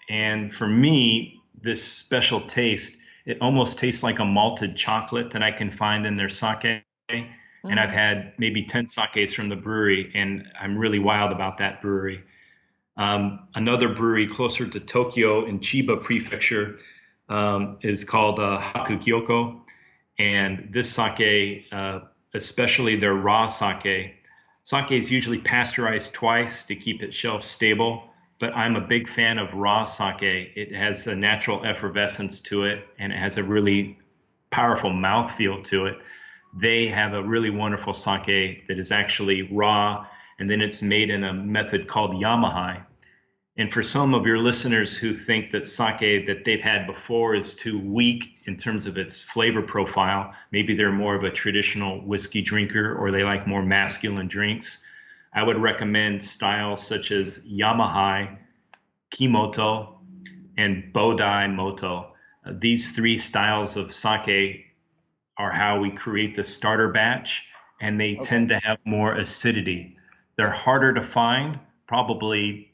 And for me, this special taste, it almost tastes like a malted chocolate that I can find in their sake. And I've had maybe 10 sakes from the brewery, and I'm really wild about that brewery. Another brewery closer to Tokyo in Chiba Prefecture is called Hakugyoko. And this sake, especially their raw sake is usually pasteurized twice to keep it shelf stable. But I'm a big fan of raw sake. It has a natural effervescence to it, and it has a really powerful mouthfeel to it. They have a really wonderful sake that is actually raw, and then it's made in a method called yamahai. And for some of your listeners who think that sake that they've had before is too weak in terms of its flavor profile, maybe they're more of a traditional whiskey drinker or they like more masculine drinks, I would recommend styles such as Yamahai, Kimoto, and Bodai Moto. These three styles of sake are how we create the starter batch, and they tend to have more acidity. They're harder to find, probably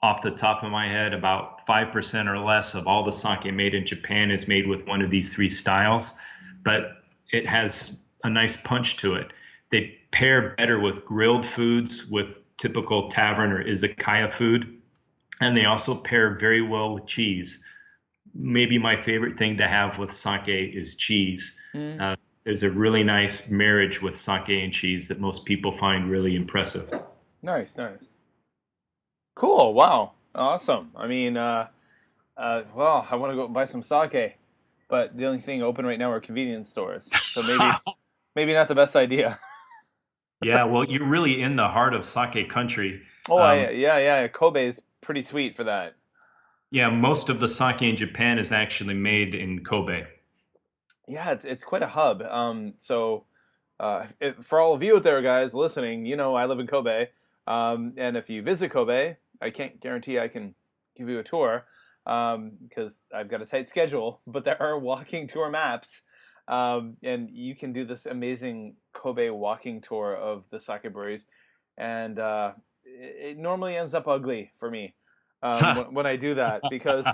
off the top of my head, about 5% or less of all the sake made in Japan is made with one of these three styles, but it has a nice punch to it. They pair better with grilled foods, with typical tavern or izakaya food, and they also pair very well with cheese. Maybe my favorite thing to have with sake is cheese. There's a really nice marriage with sake and cheese that most people find really impressive. Nice. Cool. Wow. Awesome. I mean, well, I want to go buy some sake, but the only thing open right now are convenience stores. So maybe not the best idea. Yeah, well, you're really in the heart of sake country. Oh, yeah. Kobe's pretty sweet for that. Yeah, most of the sake in Japan is actually made in Kobe. Yeah, it's quite a hub. So for all of you out there, guys, listening, you know I live in Kobe. And if you visit Kobe, I can't guarantee I can give you a tour because I've got a tight schedule, but there are walking tour maps. And you can do this amazing Kobe walking tour of the sake breweries. And it normally ends up ugly for me when I do that because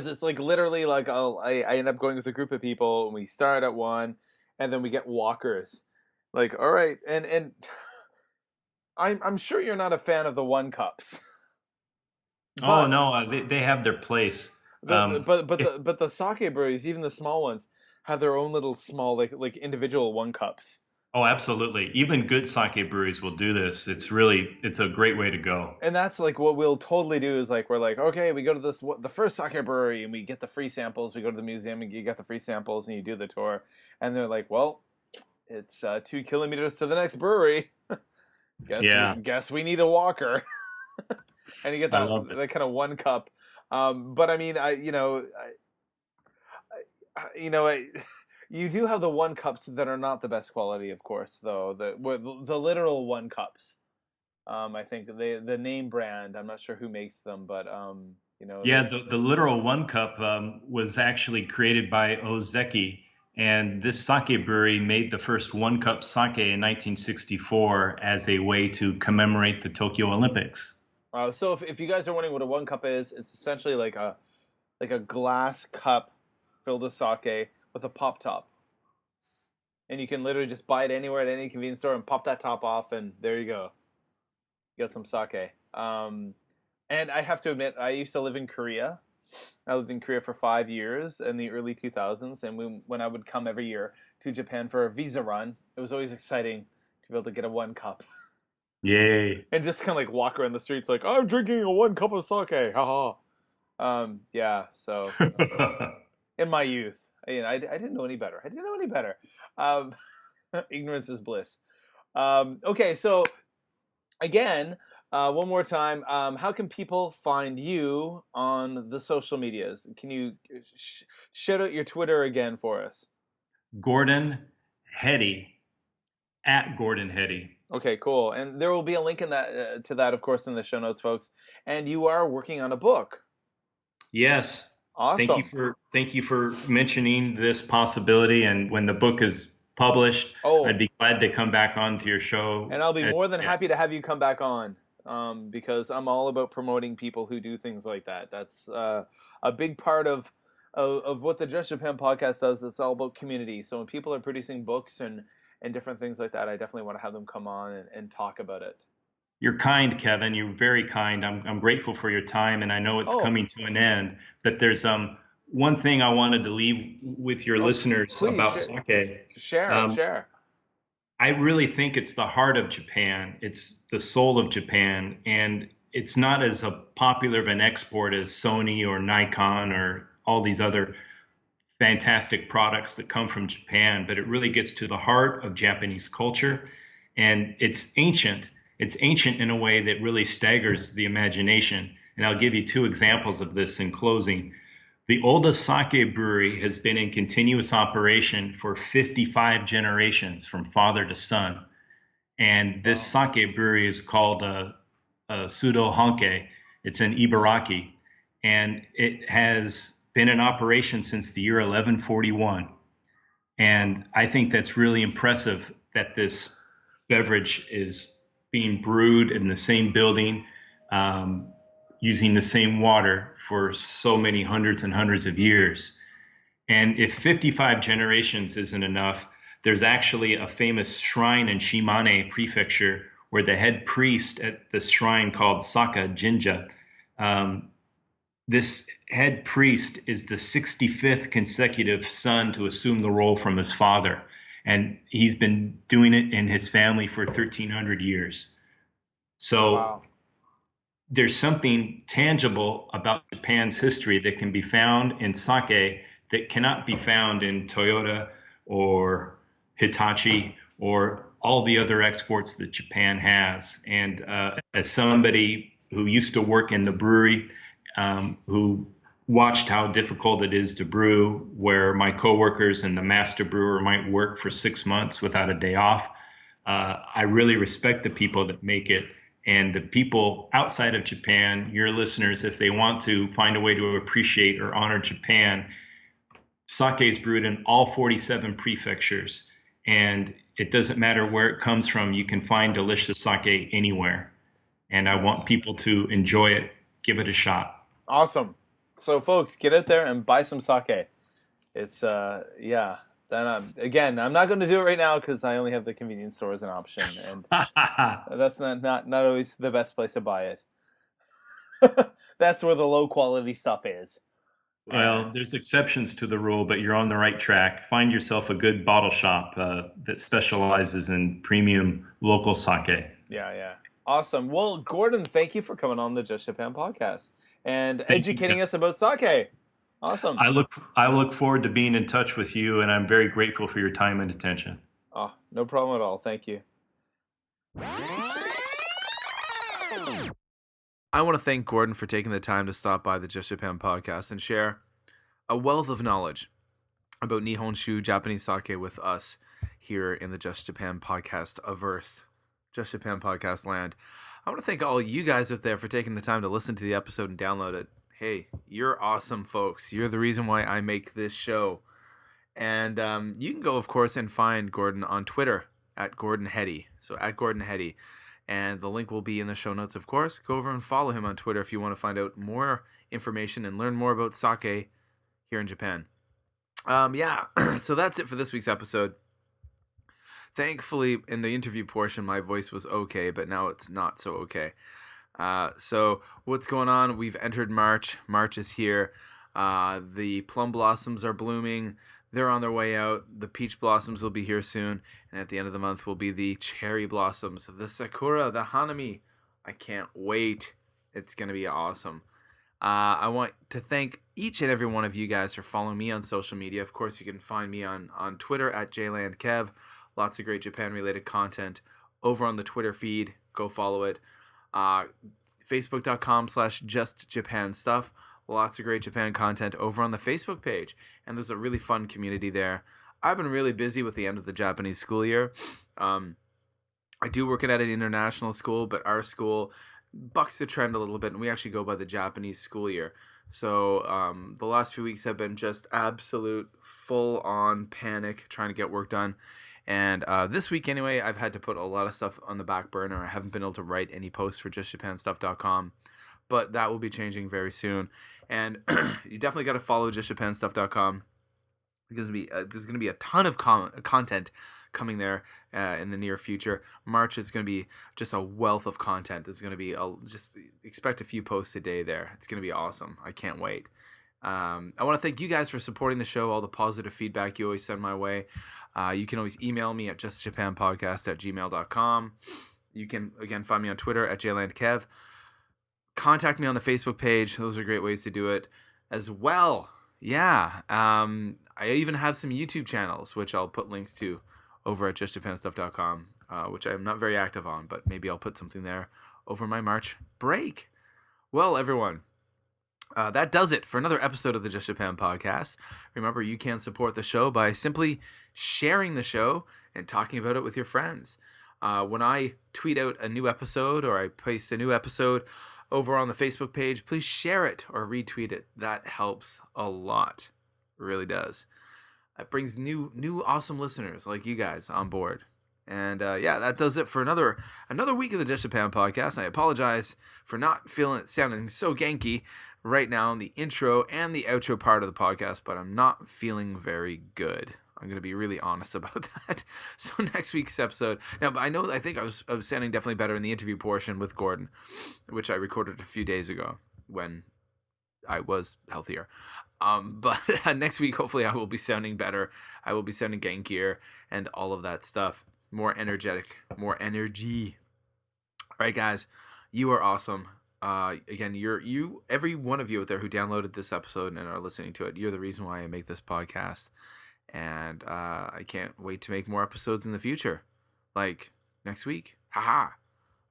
it's like literally like I end up going with a group of people and we start at one and then we get walkers. Like, all right, and I'm sure you're not a fan of the one cups. Oh no, they have their place. But the sake breweries, even the small ones, have their own little small like individual one cups. Oh, absolutely. Even good sake breweries will do this. It's a great way to go. And that's like what we'll totally do is like we're like, okay, we go to the first sake brewery and we get the free samples. We go to the museum and you get the free samples and you do the tour. And they're like, well, it's 2 kilometers to the next brewery. Guess we need a walker. And you get that kind of one cup. But I mean, you do have the one cups that are not the best quality, of course, though. The literal one cups. I think the name brand. I'm not sure who makes them, but Yeah, the literal one cup was actually created by Ozeki, And this sake brewery made the first one cup sake in 1964 as a way to commemorate the Tokyo Olympics. So if you guys are wondering what a one cup is, it's essentially like a glass cup filled with sake with a pop top. And you can literally just buy it anywhere at any convenience store and pop that top off, and there you go. You got some sake. And I have to admit, I used to live in Korea. I lived in Korea for 5 years in the early 2000s, and when I would come every year to Japan for a visa run, it was always exciting to be able to get a one cup. Yay. And just kind of like walk around the streets like, I'm drinking a one cup of sake, haha. Yeah, so in my youth, I didn't know any better. Um, Ignorance is bliss. Okay, so again, one more time, how can people find you on the social medias? Can you shout out your Twitter again for us? Gordon Heddy, at Gordon Heddy. Okay, cool. And there will be a link in that to that, of course, in the show notes, folks. And you are working on a book. Yes. Awesome. Thank you for mentioning this possibility. And when the book is published, I'd be glad to come back on to your show. And I'll be more than happy to have you come back on, because I'm all about promoting people who do things like that. That's a big part of what the Just Japan podcast does. It's all about community. So when people are producing books and different things like that, I definitely want to have them come on and talk about it. You're kind, Kevin. You're very kind. I'm grateful for your time, and I know it's coming to an end. But there's one thing I wanted to leave with your listeners about sake. Share. I really think it's the heart of Japan. It's the soul of Japan, and it's not as popular of an export as Sony or Nikon or all these other fantastic products that come from Japan, but it really gets to the heart of Japanese culture, and it's ancient. It's ancient in a way that really staggers the imagination. And I'll give you two examples of this in closing. The oldest sake brewery has been in continuous operation for 55 generations, from father to son. And this sake brewery is called Sudo Honke. It's in Ibaraki, and it has been in operation since the year 1141. And I think that's really impressive that this beverage is being brewed in the same building, using the same water for so many hundreds and hundreds of years. And if 55 generations isn't enough, there's actually a famous shrine in Shimane Prefecture where the head priest at the shrine called Saka Jinja, this head priest is the 65th consecutive son to assume the role from his father. And he's been doing it in his family for 1,300 years. So there's something tangible about Japan's history that can be found in sake that cannot be found in Toyota or Hitachi or all the other exports that Japan has. And as somebody who used to work in the brewery, who watched how difficult it is to brew, where my coworkers and the master brewer might work for 6 months without a day off, I really respect the people that make it. And the people outside of Japan, your listeners, if they want to find a way to appreciate or honor Japan, sake is brewed in all 47 prefectures. And it doesn't matter where it comes from. You can find delicious sake anywhere. And I want people to enjoy it. Give it a shot. Awesome. So, folks, get out there and buy some sake. It's, yeah. Then again, I'm not going to do it right now because I only have the convenience store as an option, and that's not always the best place to buy it. That's where the low quality stuff is. Well, there's exceptions to the rule, but you're on the right track. Find yourself a good bottle shop that specializes in premium local sake. Yeah. Awesome. Well, Gordon, thank you for coming on the Just Japan podcast and educating us about sake. Awesome. I look forward to being in touch with you, and I'm very grateful for your time and attention. Oh, no problem at all. Thank you. I want to thank Gordon for taking the time to stop by the Just Japan podcast and share a wealth of knowledge about Nihonshu Japanese sake with us here in the Just Japan podcast averse, Just Japan podcast land. I want to thank all you guys out there for taking the time to listen to the episode and download it. Hey, you're awesome, folks. You're the reason why I make this show. And you can go, of course, and find Gordon on Twitter at Gordon Heddy. So at Gordon Heddy. And the link will be in the show notes, of course. Go over and follow him on Twitter if you want to find out more information and learn more about sake here in Japan. So that's it for this week's episode. Thankfully, in the interview portion, my voice was okay, but now it's not so okay. So what's going on? We've entered March. March is here. The plum blossoms are blooming. They're on their way out. The peach blossoms will be here soon. And at the end of the month will be the cherry blossoms, the sakura, the hanami. I can't wait. It's going to be awesome. I want to thank each and every one of you guys for following me on social media. Of course, you can find me on Twitter at JLandKev. Lots of great Japan-related content over on the Twitter feed. Go follow it. Facebook.com/JustJapanStuff. Lots of great Japan content over on the Facebook page. And there's a really fun community there. I've been really busy with the end of the Japanese school year. I do work at an international school, but our school bucks the trend a little bit, and we actually go by the Japanese school year. So the last few weeks have been just absolute full-on panic trying to get work done. And this week, anyway, I've had to put a lot of stuff on the back burner. I haven't been able to write any posts for JustJapanStuff.com, but that will be changing very soon. And you definitely got to follow JustJapanStuff.com because there's going to be a ton of content coming there in the near future. March is going to be just a wealth of content. There's going to be just expect a few posts a day there. It's going to be awesome. I can't wait. I want to thank you guys for supporting the show, all the positive feedback you always send my way. You can always email me at justjapanpodcast@gmail.com. You can, again, find me on Twitter at JLandKev. Contact me on the Facebook page. Those are great ways to do it as well. Yeah. I even have some YouTube channels, which I'll put links to over at justjapanstuff.com, which I'm not very active on, but maybe I'll put something there over my March break. Well, everyone, that does it for another episode of the Just Japan podcast. Remember, you can support the show by simply sharing the show and talking about it with your friends. When I tweet out a new episode or I post a new episode over on the Facebook page, please share it or retweet it. That helps a lot. It really does. It brings new awesome listeners like you guys on board. And that does it for another week of the Just Japan podcast. I apologize for not sounding so genki right now in the intro and the outro part of the podcast, but I'm not feeling very good. I'm going to be really honest about that. So next week's episode. Now, I think I was sounding definitely better in the interview portion with Gordon, which I recorded a few days ago when I was healthier. But next week, hopefully I will be sounding better. I will be sounding genkier and all of that stuff. More energetic, more energy. All right, guys, you are awesome. Again, every one of you out there who downloaded this episode and are listening to it, you're the reason why I make this podcast. And I can't wait to make more episodes in the future, like next week. Haha.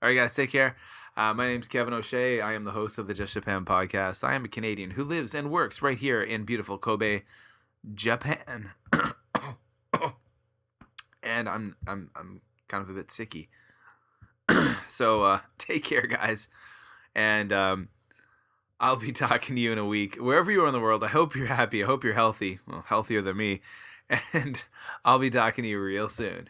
All right, guys, take care. My name's Kevin O'Shea. I am the host of the Just Japan podcast. I am a Canadian who lives and works right here in beautiful Kobe, Japan. And I'm kind of a bit sicky. So take care, guys. And I'll be talking to you in a week. Wherever you are in the world, I hope you're happy. I hope you're healthy. Well, healthier than me. And I'll be talking to you real soon.